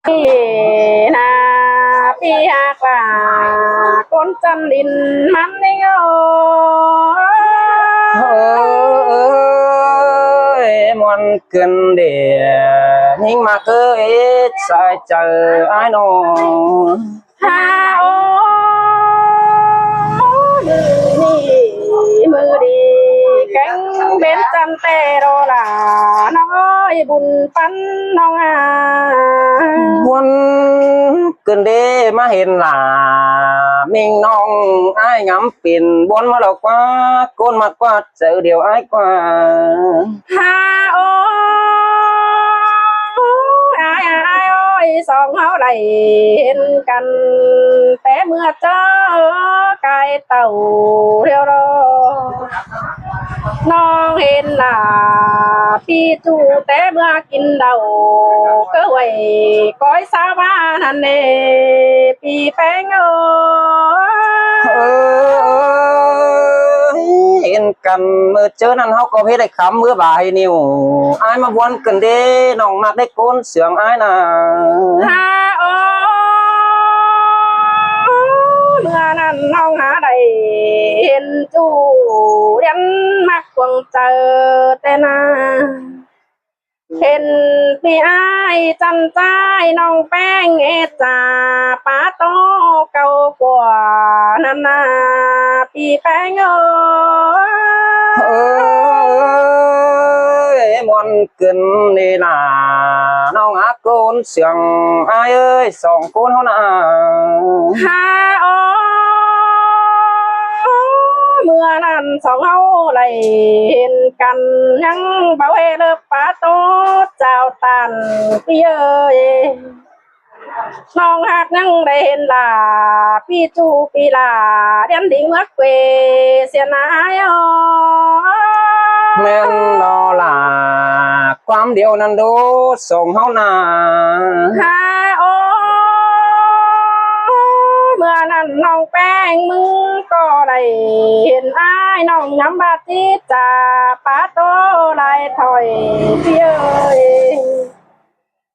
พี่นาพี่หากว่าคนจันดินมันนี่โง่เอ้ยมันเกินเดียยิ่งมาเกยสายเจอไอ้น้องฮาโอมือดีแกงเบนจันเตโรลาน้อยบุญปันน้องอามันเกินเดียมาเห็นหล่ามิงน้องไอ้งำปิ่นบนมาหลอกว่าก้นมากกว่าเจอเดียวไอ้กว่าฮาโอสองเฮาได้เห็นกันแต่เมื่อเจอกายเต่าเรียวรอน้องเห็นหน้าพี่จูแต่เมื่อกินเดาก็ไว้ก้อยสาบานนั่นเองพี่แป้งเห็นกันเมื่อเจอนั้นเขาก็เฮ็ดได้คำเมื่อบ่ายนิ้วไอ้มาวนกันเด้น้องมากได้โกนเสียงไอ้น่ะฮาโอเมื่อนั้นน้องหาได้เห็นจูเรียนมักควงเจอแต่นาเห็นพี่ไอ้จันใจน้องแป้งเอจ่าป้าโตเก่ากว่านั่นนาพี่แป้งมวนเกินนี่น่ะน้องอาโกนเสียงไอ้เอ้ยสองคนเฮาน่ะฮาโอเมื่อนั้นสองเฮาไหลเห็นกันยังเบาเฮเลป้าโตเจ้าตันพี่เอ้ยน้องหักยังได้เห็นล่ะพี่จูพี่ลาเรียนดิ่งเมื่อเกวเสียนายแม่นนอล่ะความเดียวนั้นดูส่งเฮาน่ะฮาโอเมื่อนั้นน้องแป้งมึงก็ได้เห็นอ้ายน้องย้ำบาติจ่าป้าโตไล่ถอยพี่เอ้ย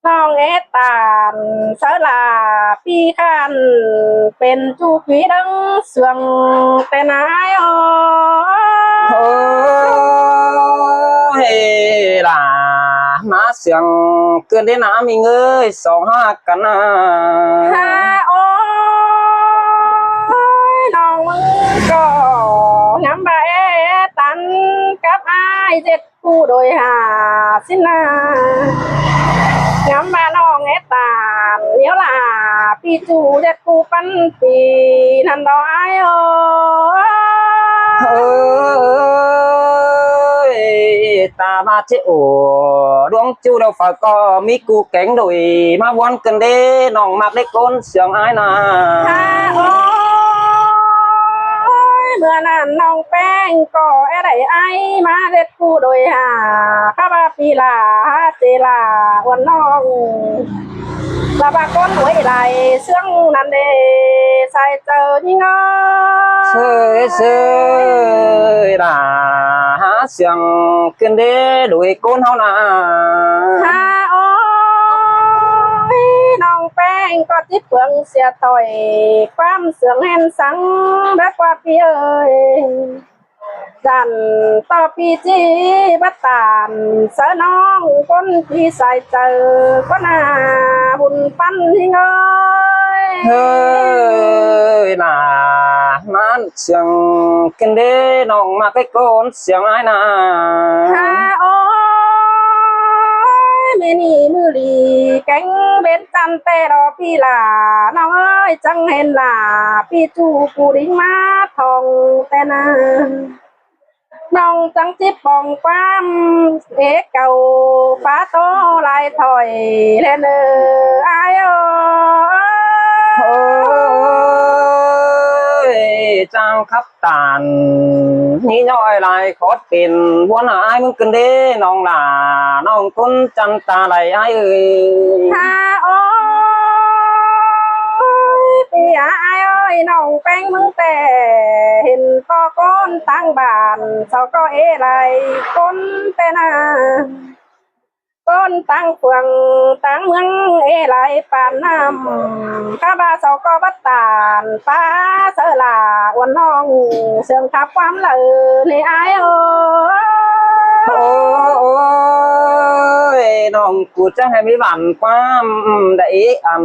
น้องเอตานสลาพี่ขันเป็นจูกีดังเสื่องแต่นายเฮ้ล่ะมาเสียงเกินได้น้ำมีเงยสองห้ากันนะฮาโอน้องมึงก็ย้ำบาเอตันกับอ้ายเจ็ดคู่โดยหาสินาย้ำบาน้องเอตานเดี๋ยวล่ะพี่จูเจ็ดคู่ปันปีนันดอยตาบาเจโอดวงจูเราฝากก็มีกูแก่งโดยมาวนกันเด้น้องมากได้ก้นเสียงไอ้น่ะเมื่อนั้นน้องแป้งก็อะไรไอมาเด็ดกูโดยหาข้าบาปีลาเจลาวันน้องลาบาก้นหวยไหลเสื่องนันเดใส่เจอยิ่งเสยล่ะหาเสียงกันเด้โดยก้นเฮาน่ะฮาโอ้ยน้องแป้งก็จิบเปลืองเสียต่อยความเสื่องแห่งสังรักว่าพี่เอ้ยจันต่อพี่จีบัตตานเสน้องคนพี่ใส่เจอก็น่าบุญปั้นที่เงยเฮ้ยน่ะมันเสียงกันเด้น้องมาใกล้ก้นเสียงไอ้น่ะฮาโอ้ยเมนี่มือลีแกงเบ็ดจันแต่รอพี่ลาน้องเอ้ยจังเห็นล่ะพี่จูปูดิ้งมาทองแต่นาน้องจังจิบปองความเอกเก่าป้าโตลายถอยแลเนออายจังคับตานนี่น้อยลายขอเป็นวนหายมึงกันเด้น้องหล่าน้องคนจันตาไหลไอ้เอ้ยฮาโอ้ปีอาไอ้เอ้ยน้องแป้งมึงแต่เห็นต่อก้นตั้งบ้านเขาก็เอไรคนแต่นา con tăng phường tăng mương ê lại bàn nam các ba sau có bắt tàn phá sợ là quần non sương khắp quám lờ này ai ơi ôiน้องกูจะให้มีบ้านความได้อัน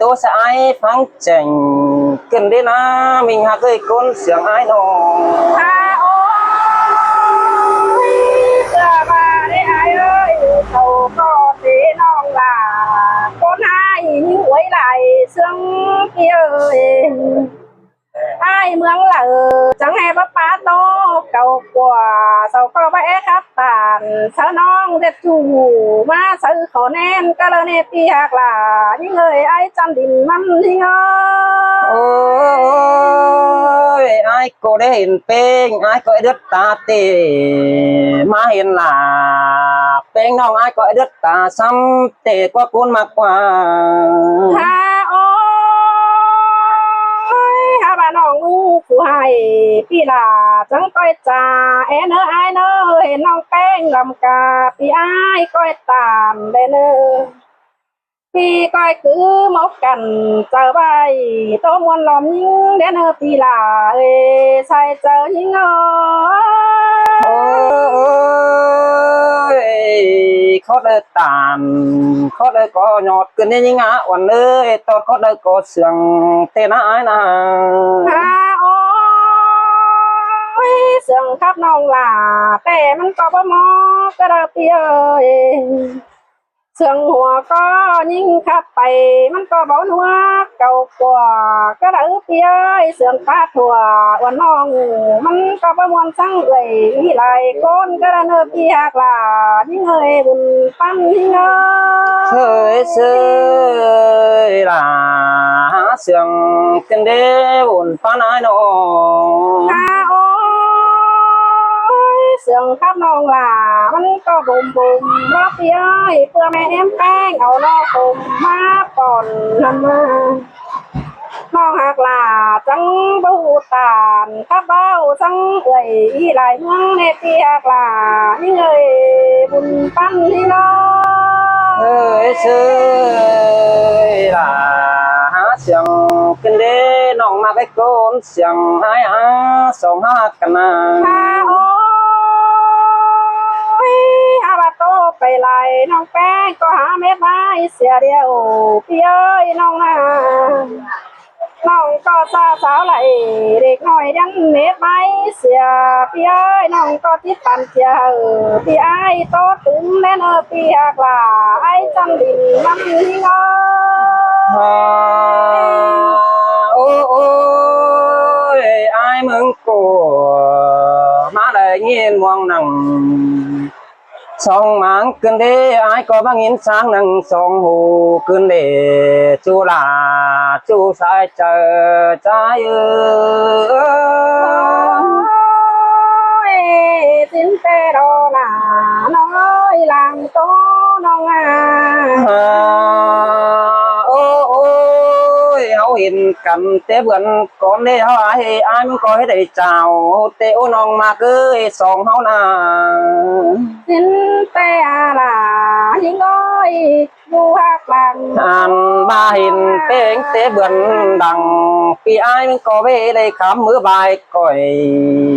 ตัวสายฟังเจ๋งขึ้นได้นะมิงหาเคยคนเสียงไอ้น้อง ha ôi giờ bà đây ai ơi thầu có thế non là con hai nhưng quay lại sương kia ơi ai mướn là chẳng hay bắt phá to cầu quả sau có vẽ khắp tàn sao non đẹp chủ mà sao khó nên cả lời nè tiệc là những người ai chăm đình mắm đi ngơ โอ้ยไอ้ก็ได้เห็นเป้งไอ้ก็ได้ตาเตมาเห็นหล่าเป้งน้องไอ้ก็ได้ตาซ้ำเตกว่าคุณมากกว่า ha ôi ha bà non phụ hai pi là chẳng coi trà em nỡ ai nỡ hiện non pen làm cà pi ai coi tàn bên nỡ pi coi cứ mốc cành chờ bay tô muôn lòng những đến nỡ pi là sai chờ những ơi โอ้ยเขาได้ตามเขาได้ก็ยอดขึ้นนี่งะวันเลยตอนเขาได้ก็เสียงเตนะไอ้นะ ha ôi sương khắp non làแต่มันก็บ่มอก็ได้เปียเอ้ย sươngหัวก็ยิ่งขับไปมันก็เบาหนัวเก่ากว่าก็ได้เปียเสื่องฟ้าถั่ววันน้องมันก็ประมวลสั่งเอ่ยอีไหลก้นก็ได้เนื้อเปียกล่ะยิ่งเอ่ยบุญปั้นยิ่งเอ่ย เฮ้ยเสยล่ะเสียงกันเด้บุญฟ้าน้อยน้อง ha ôi sương khắp non làมันก็บุ่มบุ่มรอบเปียเพื่อแม่แอมแป้งเอาล้อผมมาก่อนนั่นมา น้องหักลาจังบูตานข้าเบ้าจังเอ่ยอีหลายเมืองในเตียกลานี่เอ่ยบุญปั้นนี่เนาะ เฮ้ยเสยล่ะเสียงกันเด้น้องมาไกลโกนเสียงไอ้สองหักกันนะ ฮาโอ้ยอาบาโตไปไล่น้องแป้งก็หาเม็ดไม้เสียเดียวพี่เอ้ยน้องนาน้องก็ซาสาวไหลเด็กน้อยดันเม็ดไม้เสียพี่เอ้ยน้องก็ติดปันเสียพี่ไอ้โตถึงแน่นพี่หักลาไอ้จังดินมันนี่เนาะ โอ้ยไอ้มึงกูมาได้ยินมองหนังสองหมางขึ้นเด้ไอ้ก็บังยินสางหนังสองหูขึ้นเด้จูลาจูสายเจอใจเออ ôi xin tê đô là nói làm tố non à โอ้ยเขาเห็นกันเตะเบื่อนก่อนเด้เขาไอ้มึงก็ให้ได้เจ้าเตะโอ้น้องมาเก้ยสองเขาน่ะ xin tê à là những ơi du hát bằng อ่านมาเห็นเป้งเตะเบื่อนดังปีไอ้มึงก็ไปได้ขำมือบายก่อย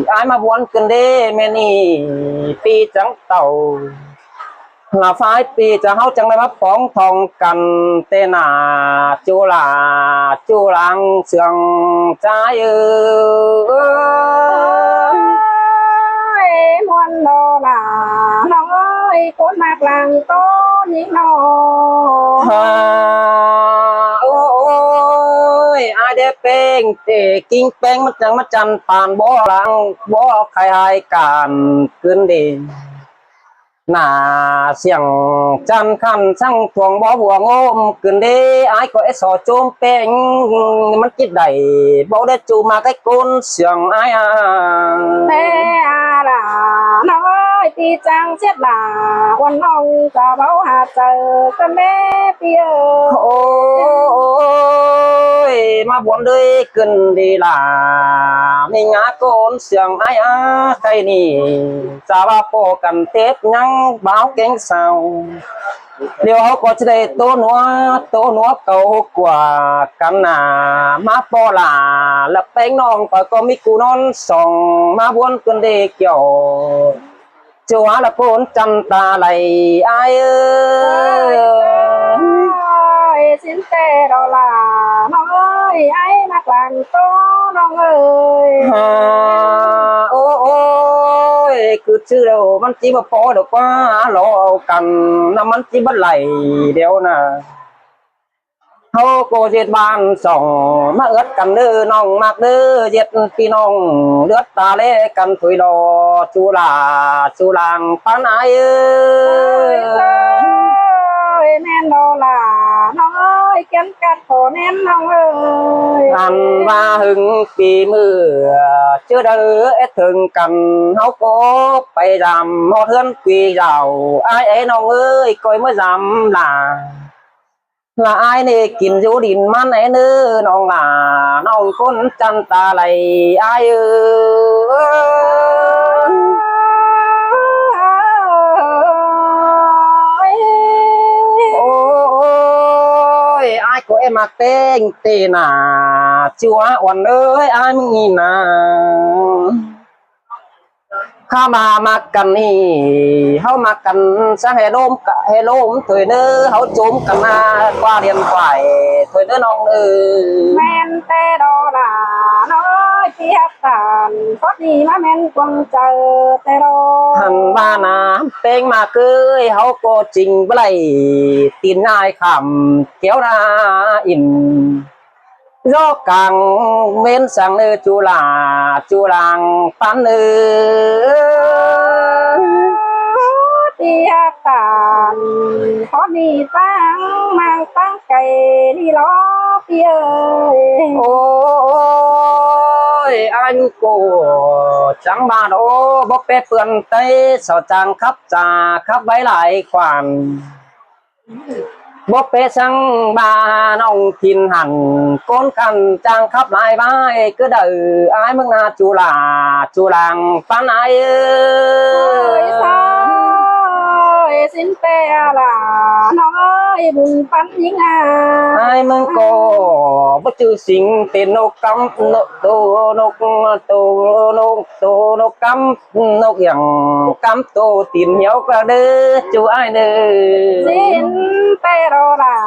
ไอ้มาบวนกันเด้แม่นี่ปีจังเต่าหน้าฟ้ายปีจะเฮาจังได้มาฟ้องทองกันเตนาจูลาจูลังเสียงใจเออ ôi muôn đô là nói cốt mạc làng tố những nô โอ้ยไอเดเป้งเตกิ้งแป้งมันจังมาจันปานบ่หลังบ่ใครหายการขึ้นดีหน้าเสียงจันคันสั่งทวงบ่บัวงมขึ้นดีไอก็ไอสอโจมเป้งมันคิดได้บ่ได้จูมาใกล้ก้นเสียงไอtê à là nói ti trang chết là quan ông cho báo hạt trời con bé bia โอ้ยมา buồn đời cần đi là mình ngã con sương ai á cây nì sao ba po cần tết nhăng báo cánh sao điều họ có đây tô núa cầu quả căn là má po là lập bánh non phải có mi cú non sòng má buồn cần đi kiểu chúa là con chân ta lại ai ơi xin tê đó làน้องเอ้ยไอ้นักหลังโตน้องเอ้ย ôi cứ chứ đâuมันchỉ mà phó được quá lo cần nóมันchỉ bất lầy đeo nè hô cô diệt ban sòng mà ướt cần đưa nong mặc đưa diệt phi nong lướt ta lê cần tuổi đò chú làng phán ai ơi nên đó làน้องเอ้ยkiến cắt khổ nênน้องเอ้ย ăn và hưng kỳ mưa chưa đỡ thường cần háo cố phải làm họ hơn quỳ giàu ai ấyน้องเอ้ยcoi mới dám là ai nè kín dấu đình man ấy nữaน้องlàน้องcon chân ta lại ai ơi ai của em mặc tên tên à chúa oan ơi aiมึงnhìn àข้ามากันนี่เขามากันสังเฮโลมถอยเนื้อเขาโจมกันมากว่าเรียนฝ่ายถอยเนื้อน้องเนื้อ men tê đó là nói chia tàn có gì mà men quăng chờ tê đó หันบ้านน้ำเป็งมาเกยเขาก็จริงบ่ไรตีนง่ายคำเกี้ยวนาอินdo càng men sang nơi chu làng phán nơi chia tàn có gì tăng mang tăng cày đi lo kia ơi ôi anh cô chẳng mà đâu bóp bê vườn tây sao chàng khắp váy lại khoản bóp bê sang ba nông thìn hẳn con khăn chàng khắp lại vai cứ đợi ai mức na chu làng phán ai ơi xin tê là nói buồn phán những ai mừng cô bất chư sinh tên nô cắm nô cắm nô yang cắm tô tìm hiểu qua đứa chú ai nữa xin tê đó là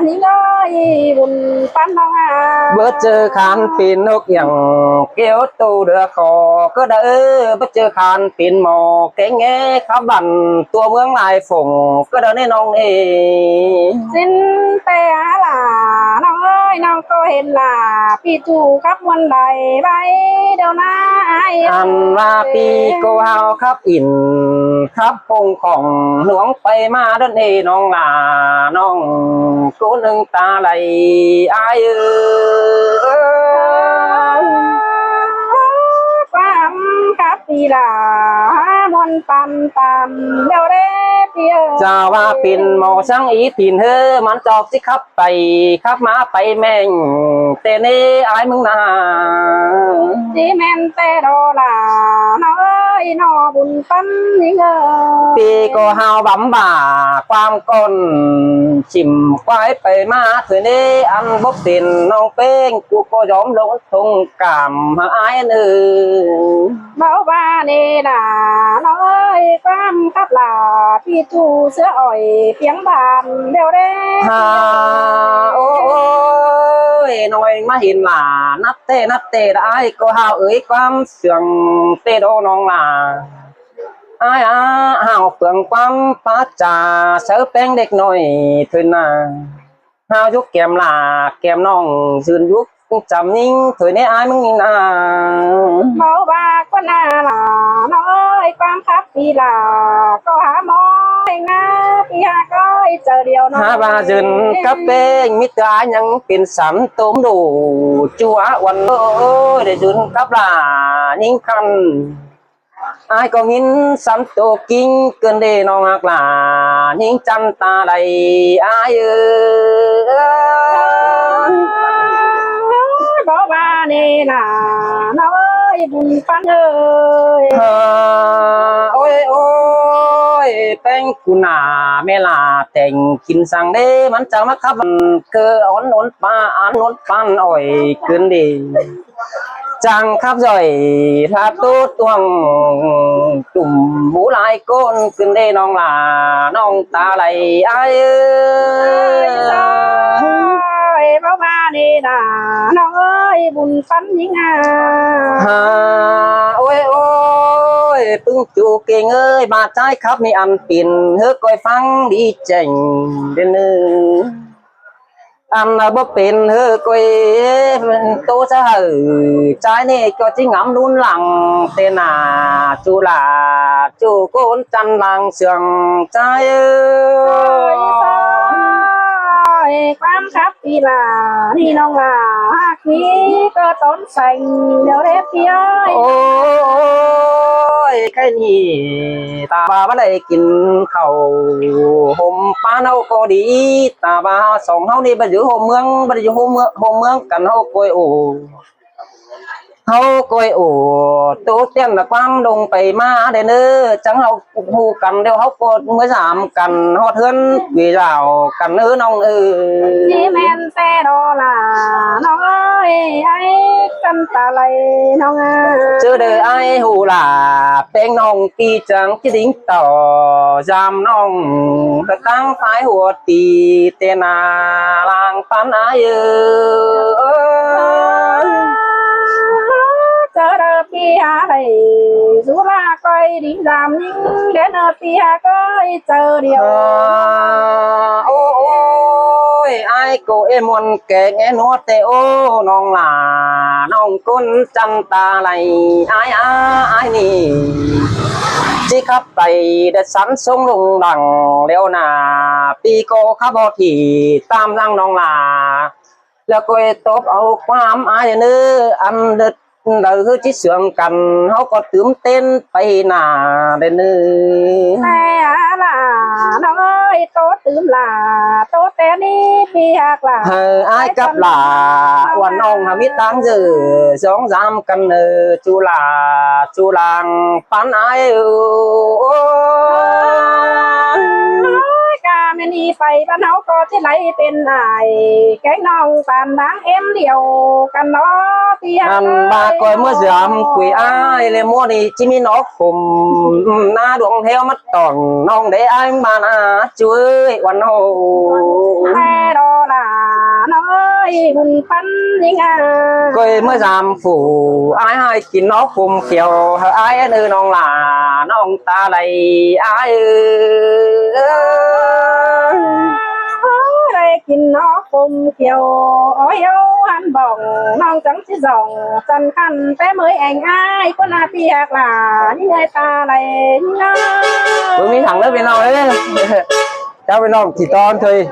những nói buồn phán đó bất chư khán pin nô yang kéo tô đưa khó cứ đỡ bất chư khán pin mò cái nghe khá bằng tua mướn lại phùng cứ đỡ nên ông ấy xin tê làน้องเอ้ยน้องก็เห็นล่ะพี่จูครับวันใดไปเดี๋ยวนะไอ้ อันว่าปีโกเฮาครับอินครับพงของหลวงไปมาดันเอน้องลาน้องกูหนึ่งตาไหลอายความครับปีล่ะมวนปันเดี๋ยวเด้พี่เอ้ย จะว่าปินหมอช่างอีปินเฮอมันจอกสิครับไปครับมาไปแม่งแต่เน่อายมึงนา จีแมนเตโรล่ะน้องเอ้ยน้อบุญปันยิ่งเอ้ย ปีก็เฮาบำบ่าความก้นชิมควายไปมาเถอะนี่อันบกสินน้องเป้งกูก็ยอมลงทงกามหาอายเนื้อ เบาบ้านี่ล่ะน้องเอ้ยความครับล่ะพี่จูเสื้ออ่อยเพียงบานเดี๋ยวเด้ ฮาโอ้ยน้อยมาเห็นหลานับเต้ได้ก็เฮาเอ้ยความเสื่องเตโดน้องหลาai hào phượng quam phá trà sớ bén đếch nồi thôi nà hào giúp kèm là kèm nong dườn giúp chậm ninh thôi nè ai mừng nà เบาบ้าก็น่าล่ะน้องเอ้ยความครับพี่ล่ะก็หาหมอเองนะพี่หาก็เจอเดียวน้อง há ba dườn cắp bên mít cá nhăng tiền sắm tôm đủ chúa quần ơi để dườn cắp là những khăn ai có nhìn sắm tổ kinh cơn đề nó ngạc là những chân ta đây ai ơi น่ะน้องเอ้ยบุญปันเอ้ย โอ้ยโอ้ยแป้งกูหนาเมลาแต่งกินสั่งเด้มันจะมาขับเกออ่อนนนปลาอ่อนนนปันอ่อยขึ้นดีจังขับจ่อยลาตู้ตวงจุ่มหูลายก้นขึ้นได้น้องหลาน้องตาไหลไอ้เอ้ย เบ้ามาดีน่ะน้องเอ้ยบุญปันยิ่งอ่ะ โอ้ยโอ้ยปึ้งจูเก่งเอ้ยมาใจครับมีอันปิ่นเฮ้ยก้อยฟังดีเจ๋งเด่นนึงอันบ่เป็นเฮ้ยก้อยโตซะเฮ้ยใจนี่ก็จิงำรุนหลังเตนาจูลาจูโกนจันลังเสียงใจเอ้ย ความครับพี่ล่ะนี่น้องล่ะหากนี้ก็ต้นใส่เดี๋ยวเรียบพี่เอ้ย โอ้ยแค่นี้ตาบาบ่ได้กินข้าวห่มป้าเฮาก็ดีตาบาสองเฮานี่บ่อยู่โฮมเมืองบ่ได้อยู่โฮมเมืองกันเฮาก้อยโอเฮาก้อยโอโตเตี้ยนความลงไปมาได้เด้อจังเฮาฮู้กันเดี๋ยวเฮาก็มื้อสามกันฮอดเฮือนวีลาวกันเอ้อน้องเอ้ย นี่แม่นแต่ดอล่ะน้องเอ้ยไอ้กันตาไหลน้องเอ้ย chưa đời ai hù là tên nong kỳ trắng cái đính tỏ giam nong thật tăng phái hùa tì tên à làng phán ai chờ đợi phía đây dù là coi đi làm nhưng đến ở phía coi chờ điều ôi ai cô em muốn kể nghe nó tê ô nong là nong côn chăn ta này ai ai nì chỉ khắp tay để sẵn sông lùng đằng leo nà pi cô khắp bò thì tam răng nong là cô tốt aoความai nữa ăn đứt đời hư chỉ sướng cần họ có tướng tên tay nà đến nữa nè là nó ơi tốt tứ là tốt té đi phía là ai cấp là hoàn nong hà biết tăng giờ giống giam cần chú làng phán ai ca men đi phải ban áo có chứ lấy tên này cái nong tàn đáng em điều cần nó phía anh ba coi mới giảm quỷ ai lên mua đi chỉ mi nó cùng na đuông theo mắt toàn nong để anh mà na chú ơi hoàn hồ nè đó là nó ơi buồn phân nhưng coi mới giảm phủ ai hai kín nó cùng kiểu ai ư nong là nong ta này ai đây kín nó cùng kiểu ôi yêu anh bồng non trắng chỉ dòng chân khăn té mới anh ai có na tiếc là những người ta này tôi mi thằng đó bên nào đấy cháu bên nào chỉ to thôi